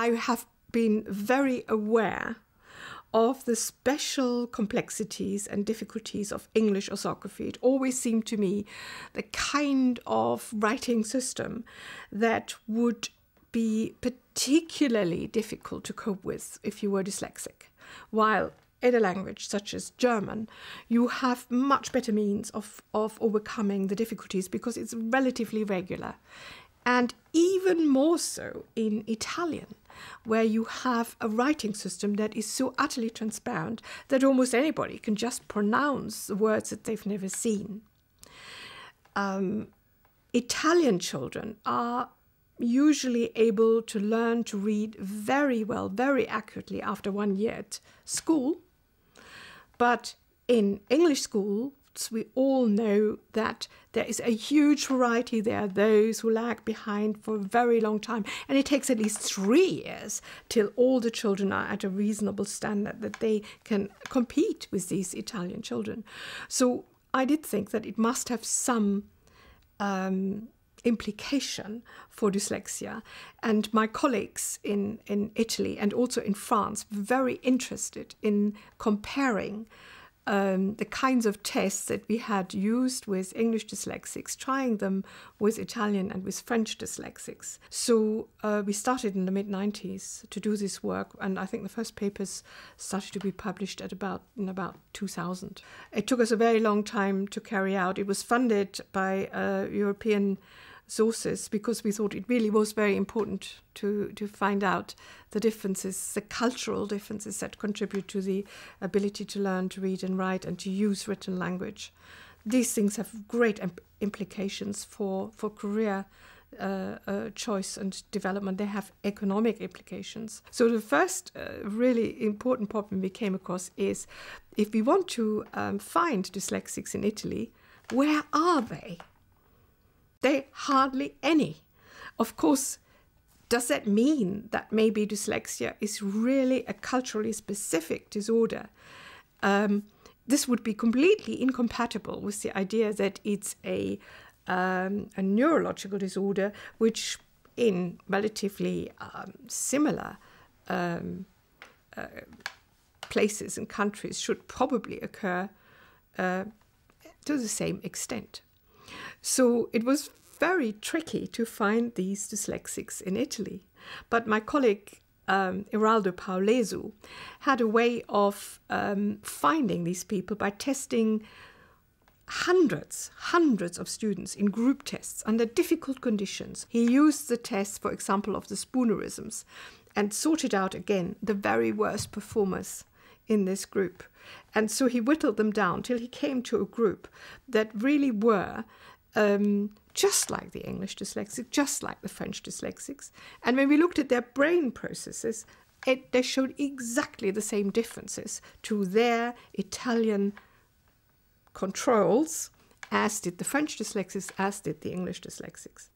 I have been very aware of the special complexities and difficulties of English orthography. It always seemed to me the kind of writing system that would be particularly difficult to cope with if you were dyslexic. While in a language such as German, you have much better means of overcoming the difficulties because it's relatively regular. And even more so in Italian, where you have a writing system that is so utterly transparent that almost anybody can just pronounce the words that they've never seen. Italian children are usually able to learn to read very well, very accurately after 1 year at school. But in English schools, we all know that there is a huge variety. There are those who lag behind for a very long time. And it takes at least 3 years till all the children are at a reasonable standard that they can compete with these Italian children. So I did think that it must have some implication for dyslexia. And my colleagues in Italy and also in France were very interested in comparing the kinds of tests that we had used with English dyslexics, trying them with Italian and with French dyslexics. So we started in the mid-90s to do this work, and I think the first papers started to be published in about 2000. It took us a very long time to carry out. It was funded by European sources because we thought it really was very important to find out the differences, the cultural differences that contribute to the ability to learn to read and write and to use written language. These things have great implications for career choice and development. They have economic implications. So the first really important problem we came across is if we want to find dyslexics in Italy, where are they? They hardly any. Of course, does that mean that maybe dyslexia is really a culturally specific disorder? This would be completely incompatible with the idea that it's a neurological disorder which in relatively similar places and countries should probably occur to the same extent. So it was very tricky to find these dyslexics in Italy. But my colleague, Eraldo Paulesu, had a way of finding these people by testing hundreds of students in group tests under difficult conditions. He used the test, for example, of the Spoonerisms and sorted out again the very worst performers in this group. And so he whittled them down till he came to a group that really were just like the English dyslexics, just like the French dyslexics. And when we looked at their brain processes, they showed exactly the same differences to their Italian controls as did the French dyslexics, as did the English dyslexics.